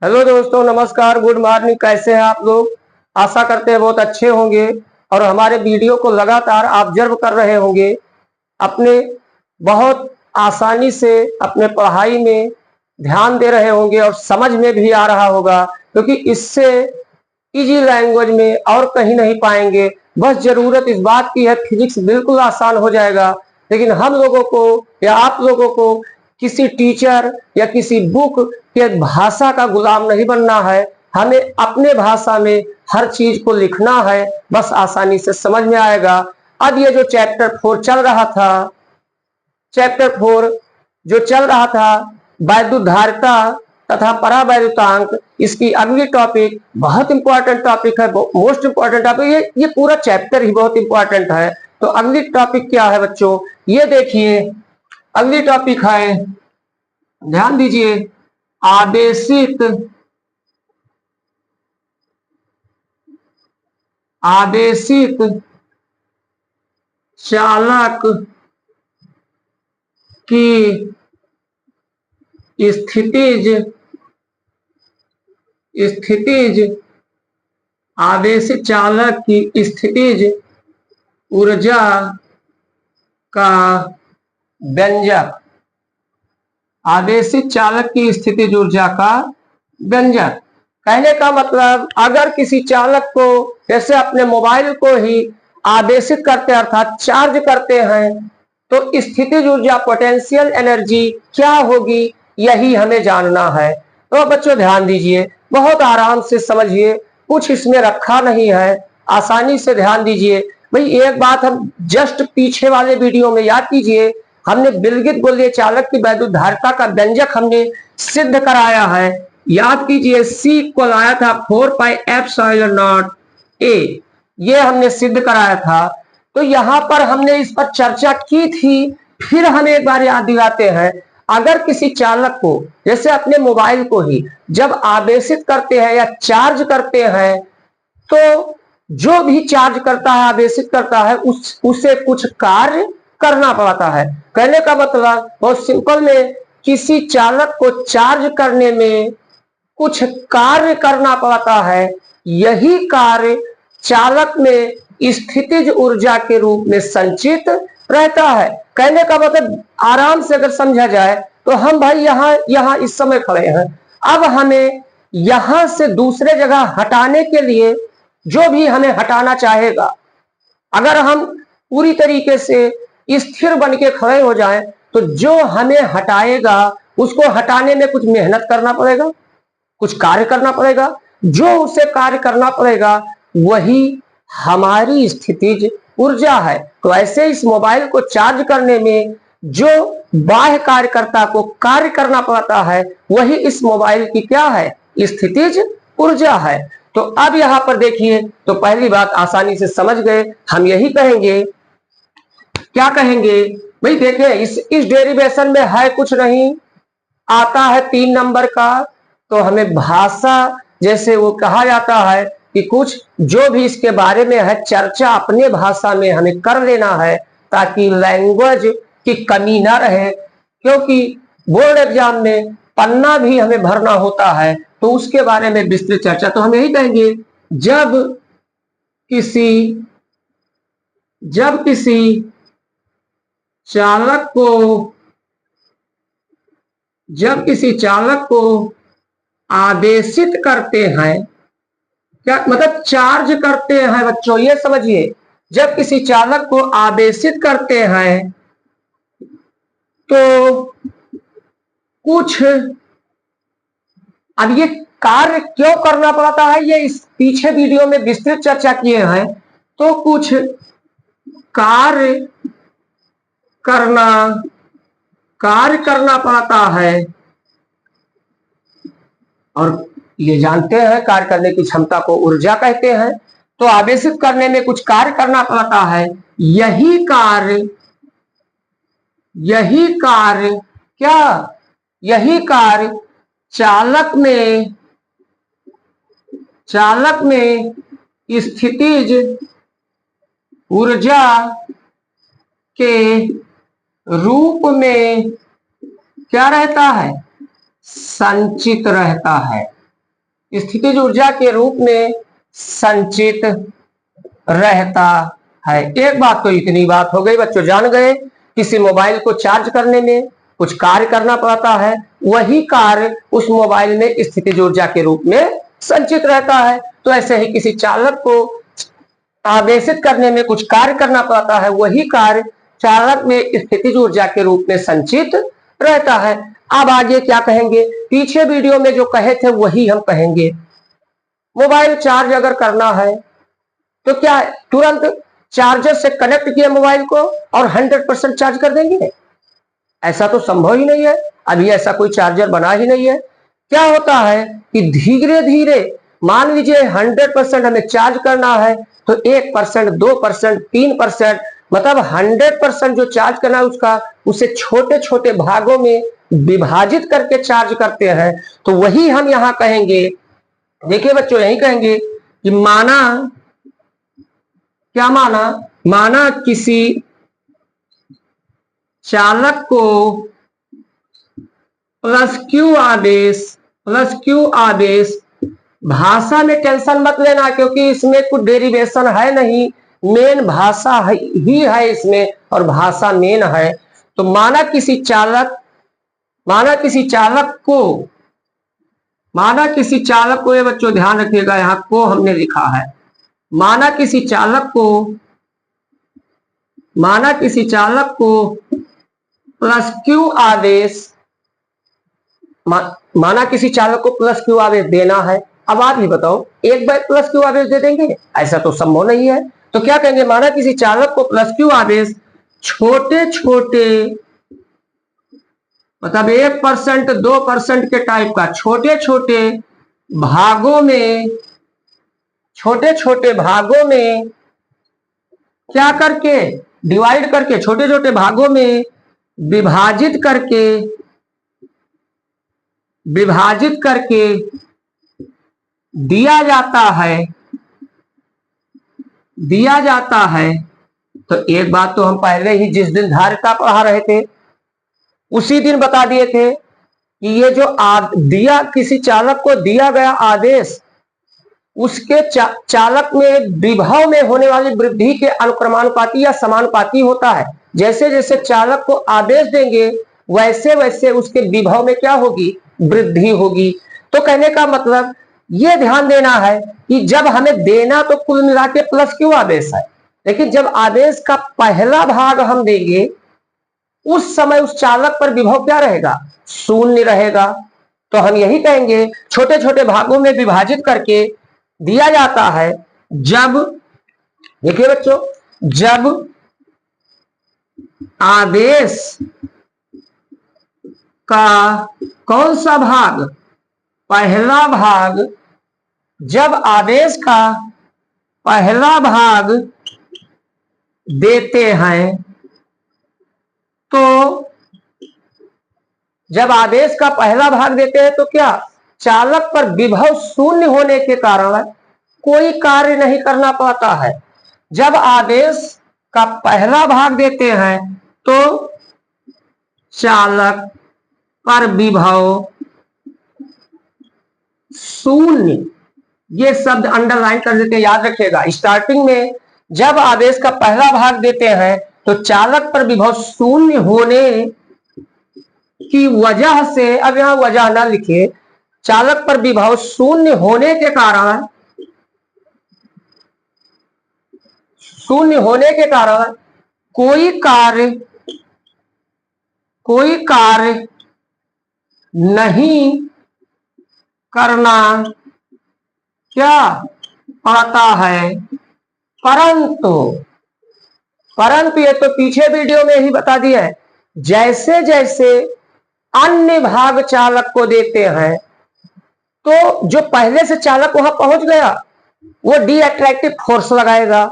Hello दोस्तों, नमस्कार, good morning. कैसे हैं आप लोग? आशा करते हैं बहुत अच्छे होंगे और हमारे वीडियो को लगातार ऑब्जर्व कर रहे होंगे। अपने बहुत आसानी से अपने पढ़ाई में ध्यान दे रहे होंगे और समझ में भी आ रहा होगा, क्योंकि इससे इजी लैंग्वेज में और कहीं नहीं पाएंगे। बस जरूरत इस बात की है, फिजिक्स बिल्कुल आसान हो जाएगा, लेकिन हम लोगों को या आप लोगों को किसी टीचर या किसी बुक के भाषा का गुलाम नहीं बनना है। हमें अपने भाषा में हर चीज को लिखना है, बस आसानी से समझ में आएगा। अब ये जो चैप्टर 4 चल रहा था, चैप्टर 4 जो चल रहा था, वैद्युत धारिता तथा परावैद्युतांक, इसकी अगली टॉपिक बहुत इंपॉर्टेंट टॉपिक है, मोस्ट इंपॉर्टेंट टॉपिक। ये पूरा चैप्टर ही बहुत इंपॉर्टेंट है। तो अगली टॉपिक क्या है बच्चों, ये देखिए। अगली टॉपिक है, ध्यान दीजिए, आदेशित आदेशित चालक की स्थितिज आदेशित चालक की स्थितिज ऊर्जा का व्यंजक। आदेशित चालक की स्थितिज ऊर्जा का व्यंजक कहने का मतलब, अगर किसी चालक को, जैसे अपने मोबाइल को ही आदेशित करते हैं अर्थात चार्ज करते हैं, तो स्थितिज ऊर्जा पोटेंशियल एनर्जी क्या होगी, यही हमें जानना है। तो बच्चों ध्यान दीजिए, बहुत आराम से समझिए, कुछ इसमें रखा नहीं है, आसानी से ध्यान दीजिए। भाई एक बात हम जस्ट पीछे वाले वीडियो में याद कीजिए, हमने विलगित गोलीय चालक की वैद्युत धारिता का व्यंजक हमने सिद्ध कराया है। याद कीजिए, सी इक्वल आया था 4πε0 A, ये हमने सिद्ध कराया था। तो यहां पर हमने इस पर चर्चा की थी, फिर हम एक बार याद दिलाते हैं। अगर किसी चालक को, जैसे अपने मोबाइल को ही जब आवेशित करते हैं या चार्ज करते हैं, तो जो भी चार्ज करता है, आवेशित करता है, उसे कुछ कार्य करना पड़ता है। कहने का मतलब बहुत सिंपल में, किसी चालक को चार्ज करने में कुछ कार्य करना पड़ता है, यही कार्य चालक में स्थितिज ऊर्जा के रूप में संचित रहता है। कहने का मतलब आराम से अगर समझा जाए तो, हम भाई यहां इस समय खड़े हैं, अब हमें यहां से दूसरे जगह हटाने के लिए जो भी हमें हटाना चाहेगा, अगर हम पूरी तरीके से स्थिर बन के खड़े हो जाएं, तो जो हमें हटाएगा उसको हटाने में कुछ मेहनत करना पड़ेगा, कुछ कार्य करना पड़ेगा। जो उसे कार्य करना पड़ेगा वही हमारी स्थितिज ऊर्जा है। तो ऐसे इस मोबाइल को चार्ज करने में जो बाह्य कार्यकर्ता को कार्य करना पड़ता है, वही इस मोबाइल की क्या है, स्थितिज ऊर्जा है। तो अब यहां पर देखिए, तो पहली बात आसानी से समझ गए, हम यही कहेंगे, क्या कहेंगे भाई, देखें इस डेरिवेशन में है कुछ नहीं, आता है 3 नंबर का। तो हमें भाषा, जैसे वो कहा जाता है कि कुछ जो भी इसके बारे में है चर्चा अपने भाषा में हमें कर लेना है, ताकि लैंग्वेज की कमी ना रहे। क्योंकि बोर्ड एग्जाम में पन्ना भी हमें भरना होता है, तो उसके बारे में विस्तृत चर्चा। तो हम यही कहेंगे, जब किसी चालक को जब किसी चालक को आदेशित करते हैं, क्या मतलब चार्ज करते हैं बच्चों, ये समझिए। जब किसी चालक को आदेशित करते हैं तो कुछ, अब ये कार्य क्यों करना पड़ता है, ये इस पीछे वीडियो में विस्तृत चर्चा किए हैं। तो कुछ कार्य करना पड़ता है, और ये जानते हैं कार्य करने की क्षमता को ऊर्जा कहते हैं। तो आवेशित करने में कुछ कार्य करना पड़ता है, यही कार्य चालक में स्थितिज ऊर्जा के रूप में क्या रहता है, संचित रहता है। स्थितिज ऊर्जा के रूप में संचित रहता है। एक बात तो इतनी बात हो गई बच्चों, जान गए किसी मोबाइल को चार्ज करने में कुछ कार्य करना पड़ता है, वही कार्य उस मोबाइल में स्थितिज ऊर्जा के रूप में संचित रहता है। तो ऐसे ही किसी चालक को आवेशित करने में कुछ कार्य करना पड़ता है, वही कार्य चालक में स्थितिज ऊर्जा के रूप में संचित रहता है। अब आगे क्या कहेंगे, पीछे वीडियो में जो कहे थे वही हम कहेंगे। मोबाइल चार्ज अगर करना है तो क्या तुरंत चार्जर से कनेक्ट किया मोबाइल को और 100% चार्ज कर देंगे? ऐसा तो संभव ही नहीं है, अभी ऐसा कोई चार्जर बना ही नहीं है। क्या होता है कि धीरे धीरे, मान लीजिए 100% हमें चार्ज करना है तो 1%, 2%, 3%, मतलब 100% जो चार्ज करना है उसका, उसे छोटे छोटे भागों में विभाजित करके चार्ज करते हैं। तो वही हम यहां कहेंगे। देखिए बच्चों, यही कहेंगे कि माना, क्या माना, माना किसी चालक को प्लस क्यू आदेश, भाषा में टेंशन मत लेना क्योंकि इसमें कुछ डेरिवेशन है नहीं, मेन भाषा ही है इसमें और भाषा मेन है। तो माना किसी चालक को, ये बच्चों ध्यान रखिएगा, यहां को हमने लिखा है, माना किसी चालक को प्लस क्यू आदेश, माना किसी चालक को प्लस क्यू आदेश देना है। अब आप ही बताओ, एक बार प्लस क्यू आदेश दे देंगे? ऐसा तो संभव नहीं है। तो क्या कहेंगे, माना किसी चालक को प्लस क्यू आदेश छोटे छोटे, मतलब 1%, 2% के टाइप का छोटे छोटे भागों में क्या करके, डिवाइड करके, छोटे छोटे भागों में विभाजित करके दिया जाता है। तो एक बात तो हम पहले ही जिस दिन धारिता पढ़ा रहे थे उसी दिन बता दिए थे कि ये जो दिया, किसी चालक को दिया गया आदेश उसके चालक में विभव में होने वाली वृद्धि के अनुक्रमानुपाती या समानुपाती होता है। जैसे जैसे चालक को आदेश देंगे वैसे वैसे उसके विभव में क्या होगी, वृद्धि होगी। तो कहने का मतलब ये ध्यान देना है कि जब हमें देना तो कुल मिला के प्लस क्यू आदेश है, लेकिन जब आदेश का पहला भाग हम देंगे उस समय उस चालक पर विभव क्या रहेगा, शून्य रहेगा। तो हम यही कहेंगे छोटे छोटे भागों में विभाजित करके दिया जाता है। जब, देखिए बच्चों, जब आदेश का कौन सा भाग, पहला भाग, जब आदेश का पहला भाग देते हैं तो, जब आदेश का पहला भाग देते हैं तो क्या, चालक पर विभव शून्य होने के कारण कोई कार्य नहीं करना पड़ता है। जब आदेश का पहला भाग देते हैं तो चालक पर विभव शून्य, ये शब्द अंडरलाइन कर देते, याद रखिएगा। स्टार्टिंग में जब आदेश का पहला भाग देते हैं तो चालक पर विभव शून्य होने की वजह से, अब यहां वजह ना लिखे, चालक पर विभव शून्य होने के कारण, कोई कार्य नहीं करना क्या पड़ता है। परंतु ये तो पीछे वीडियो में ही बता दिया है, जैसे जैसे अन्य भाग चालक को देते हैं तो जो पहले से चालक वहां पहुंच गया वो डी अट्रैक्टिव फोर्स लगाएगा,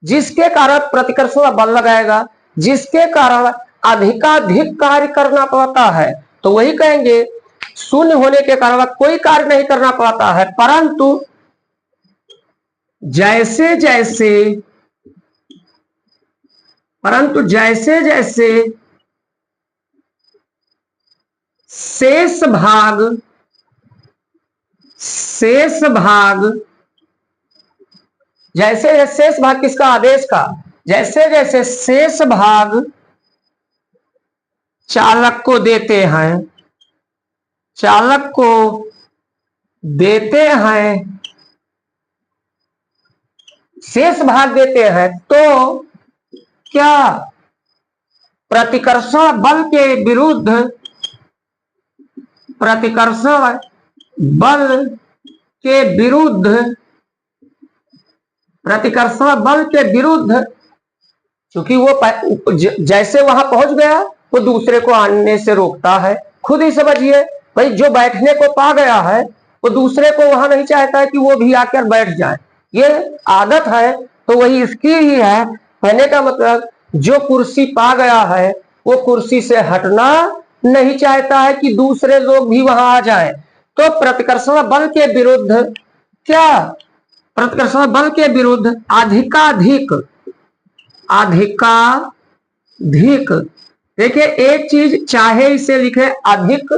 जिसके कारण प्रतिकर्षण बल लगाएगा, जिसके कारण अधिकाधिक कार्य करना पड़ता है। तो वही कहेंगे शून्य होने के कारण कोई कार्य नहीं करना पड़ता है, परंतु जैसे जैसे शेष शेष भाग, जैसे शेष भाग किसका, आवेश का, जैसे जैसे शेष भाग चालक को देते हैं, चालक को देते हैं, शेष भाग देते हैं, तो क्या प्रतिकर्षण बल के विरुद्ध, प्रतिकर्षण बल के विरुद्ध, प्रतिकर्षण बल के विरुद्ध, क्योंकि वो जैसे वहां पहुंच गया वो दूसरे को आने से रोकता है। खुद ही समझिए भाई, जो बैठने को पा गया है वो दूसरे को वहां नहीं चाहता है कि वो भी आकर बैठ जाए, ये आदत है। तो वही इसकी ही है, कहने का मतलब जो कुर्सी पा गया है वो कुर्सी से हटना नहीं चाहता है कि दूसरे लोग भी वहां आ जाएं। तो प्रतिकर्षण बल के विरुद्ध क्या, प्रतिकर्षण बल के विरुद्ध अधिकाधिक, अधिकाधिक, देखिए एक चीज चाहे इसे लिखे अधिक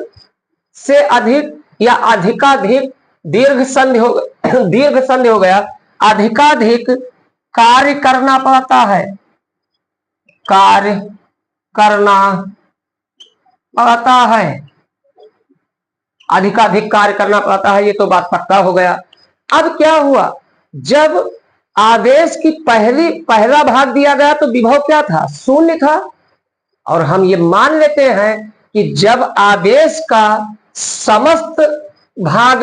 से अधिक या अधिकाधिक, दीर्घ संधि हो, दीर्घ संधि हो गया, अधिकाधिक कार्य करना पड़ता है, कार्य करना पड़ता है, अधिकाधिक कार्य करना पड़ता है, ये तो बात पक्का हो गया। अब क्या हुआ, जब आवेश की पहला भाग दिया गया तो विभव क्या था, शून्य था, और हम ये मान लेते हैं कि जब आवेश का समस्त भाग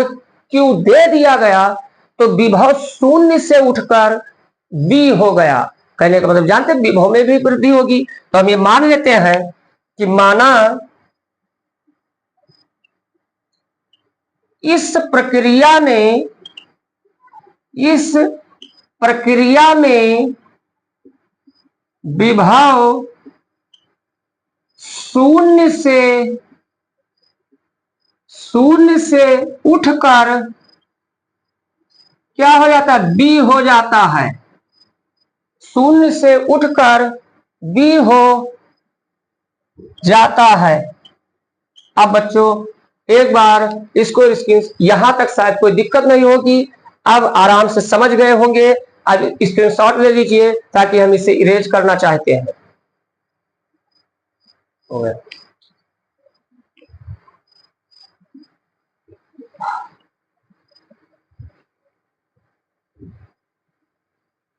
Q दे दिया गया तो विभव शून्य से उठकर V हो गया। कहने का मतलब जानते हैं विभव में भी वृद्धि होगी, तो हम ये मान लेते हैं कि माना इस प्रक्रिया में विभव शून्य से उठकर क्या हो जाता है, बी हो जाता है, शून्य से उठकर बी हो जाता है। अब बच्चों एक बार इसको स्क्रीन, यहां तक शायद कोई दिक्कत नहीं होगी, अब आराम से समझ गए होंगे। अब स्क्रीनशॉट ले लीजिए ताकि हम इसे इरेज करना चाहते हैं।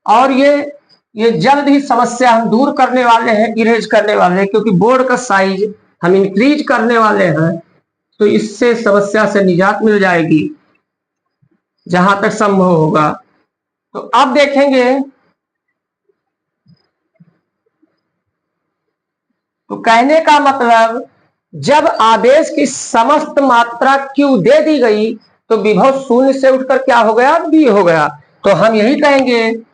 और ये जल्द ही समस्या हम दूर करने वाले हैं, इरेज करने वाले हैं, क्योंकि बोर्ड का साइज हम इंक्रीज करने वाले हैं, तो इससे समस्या से निजात मिल जाएगी जहां तक संभव होगा। तो अब देखेंगे, तो कहने का मतलब जब आवेश की समस्त मात्रा Q दे दी गई तो विभव शून्य से उठकर क्या हो गया, B हो गया। तो हम यही कहेंगे,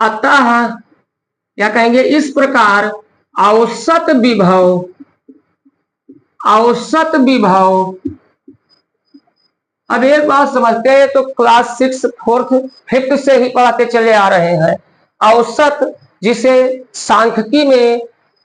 अतः क्या कहेंगे, इस प्रकार औसत विभव, अब एक बात समझते हैं, तो क्लास 6, 4th, 5th से ही पढ़ाते चले आ रहे हैं। औसत जिसे सांख्यिकी में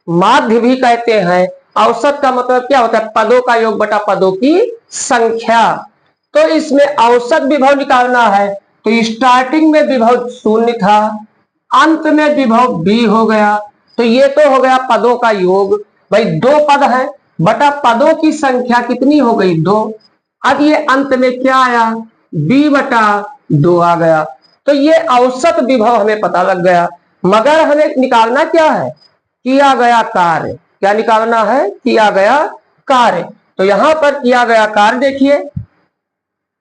माध्य भी कहते हैं, औसत का मतलब क्या होता है, पदों का योग बटा पदों की संख्या। तो इसमें औसत विभव निकालना है, तो स्टार्टिंग में विभव शून्य था, अंत में विभव B हो गया, तो ये तो हो गया पदों का योग। भाई दो पद है बटा पदों की संख्या कितनी हो गई, 2। अब ये अंत में क्या आया, B बटा 2 आ गया। तो ये औसत विभव हमें पता लग गया, मगर हमें निकालना क्या है, किया गया कार्य। क्या निकालना है, किया गया कार्य। तो यहां पर किया गया कार्य देखिए,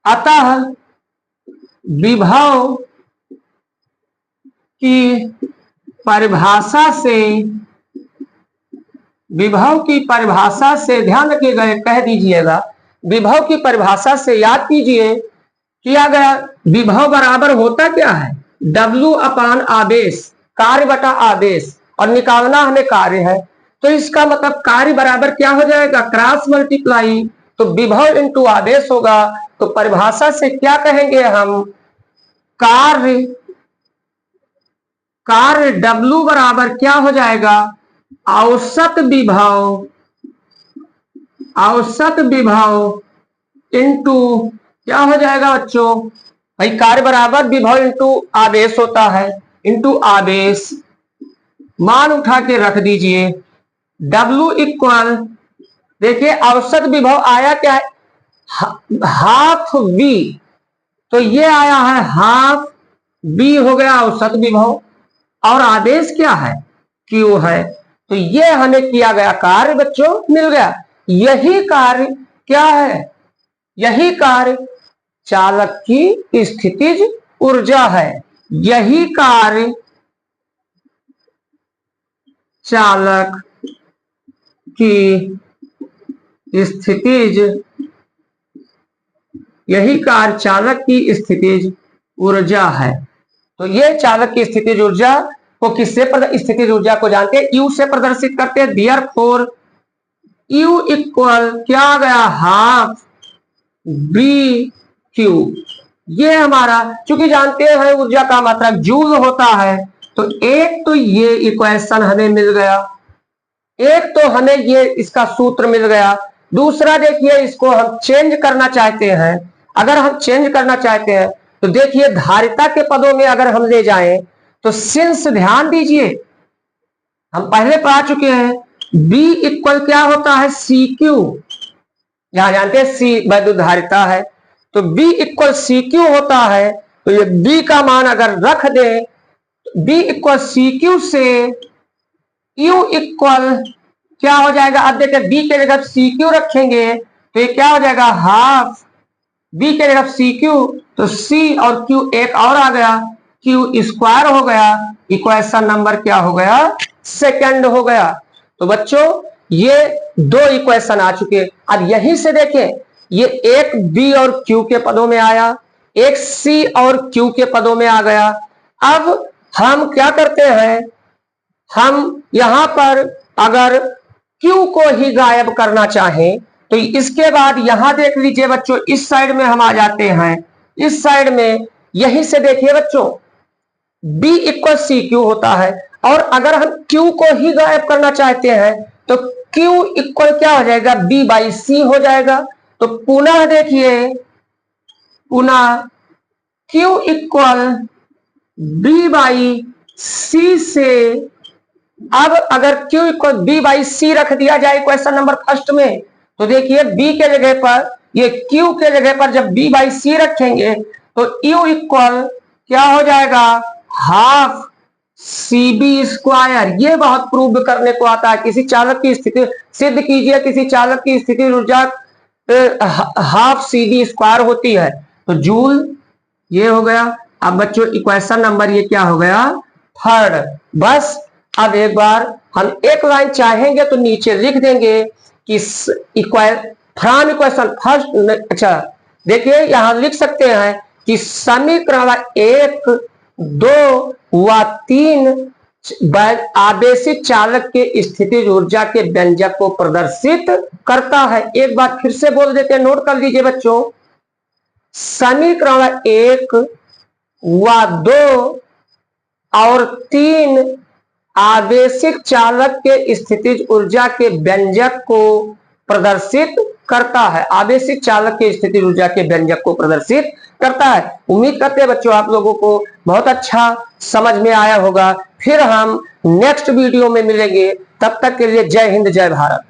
अतः विभव की परिभाषा से, विभव की परिभाषा से ध्यान रखिएगा, कह दीजिएगा, विभव की परिभाषा से याद कीजिए, किया गया विभव बराबर होता क्या है, W अपान आवेश, कार्य बटा आवेश, और निकालना हमें कार्य है। तो इसका मतलब कार्य बराबर क्या हो जाएगा, क्रॉस मल्टीप्लाई, तो विभव इंटू आवेश होगा। तो परिभाषा से क्या कहेंगे हम, कार्य W बराबर क्या हो जाएगा, औसत विभव इंटू क्या हो जाएगा बच्चों, भाई कार्य बराबर विभव इंटू आवेश होता है, इंटू आवेश, मान उठा के रख दीजिए। W इक्वल, देखिए औसत विभव आया क्या है, हाफ V, तो ये आया है हाफ B हो गया औसत विभव, और आदेश क्या है, Q है। तो ये हमें किया गया कार्य बच्चों मिल गया। यही कार्य क्या है, यही कार्य चालक की स्थितिज ऊर्जा है, यही कार्य चालक की स्थितिज, यही कार्य चालक की स्थितिज ऊर्जा है। तो ये चालक की स्थितिज ऊर्जा को किससे, स्थितिज ऊर्जा को जानते हैं U से प्रदर्शित करते हैं। देयरफॉर U इक्वल क्या आ गया, हाफ बी क्यू। ये हमारा, चूंकि जानते हैं ऊर्जा का मात्रक जूल होता है, तो एक तो ये इक्वेशन हमें मिल गया, एक तो हमें ये इसका सूत्र मिल गया। दूसरा देखिए, इसको हम चेंज करना चाहते हैं, अगर हम चेंज करना चाहते हैं तो देखिए धारिता के पदों में अगर हम ले जाएं तो सिंस, ध्यान दीजिए हम पहले पढ़ा चुके हैं, B इक्वल क्या होता है, सी क्यू, यहां जानते हैं C वैद्युत धारिता है, तो B इक्वल सी क्यू होता है। तो ये B का मान अगर रख दे, B इक्वल सी क्यू से U इक्वल क्या हो जाएगा, अब देखिए B के जगह सी क्यू रखेंगे तो ये क्या हो जाएगा, हाफ B के जगह सी क्यू, तो C और Q एक और आ गया, Q स्क्वायर हो गया, इक्वेशन नंबर क्या हो गया, सेकंड हो गया। तो बच्चों ये दो इक्वेशन आ चुके। अब यहीं से देखें, ये एक B और Q के पदों में आया, एक C और Q के पदों में आ गया। अब हम क्या करते हैं, हम यहां पर अगर Q को ही गायब करना चाहें तो इसके बाद यहां देख लीजिए बच्चों, इस साइड में हम आ जाते हैं, इस साइड में यहीं से देखिए बच्चों B इक्वल सी क्यू होता है, और अगर हम Q को ही गायब करना चाहते हैं तो Q इक्वल क्या हो जाएगा, B बाई सी हो जाएगा। तो पुनः देखिए, पुनः Q इक्वल B बाई सी से, अब अगर Q इक्वल B बाई सी रख दिया जाए क्वेश्चन नंबर फर्स्ट में, तो देखिए B के जगह पर, ये Q के जगह पर जब B बाई सी रखेंगे तो U इक्वल क्या हो जाएगा, हाफ सी बी स्क्वायर। ये बहुत प्रूव करने को आता है, किसी चालक की स्थिति सिद्ध कीजिए, किसी चालक की स्थिति ऊर्जा हाफ सी बी स्क्वायर होती है, तो जूल ये हो गया। अब बच्चों इक्वेशन नंबर ये क्या हो गया, थर्ड। बस अब एक बार हम एक लाइन चाहेंगे तो नीचे लिख देंगे कि फ्रॉम इक्वेशन फर्स्ट, अच्छा देखिए यहां लिख सकते हैं कि समीकरण 1, 2 व 3 आवेशित चालक के स्थितिज ऊर्जा के व्यंजक को प्रदर्शित करता है। एक बार फिर से बोल देते हैं, नोट कर लीजिए बच्चों, समीकरण 1 व 2 और 3 आवेशित चालक के स्थितिज ऊर्जा के व्यंजक को प्रदर्शित करता है, आवेशित चालक के स्थितिज ऊर्जा के व्यंजक को प्रदर्शित करता है। उम्मीद करते हैं बच्चों आप लोगों को बहुत अच्छा समझ में आया होगा। फिर हम नेक्स्ट वीडियो में मिलेंगे, तब तक के लिए जय हिंद जय भारत।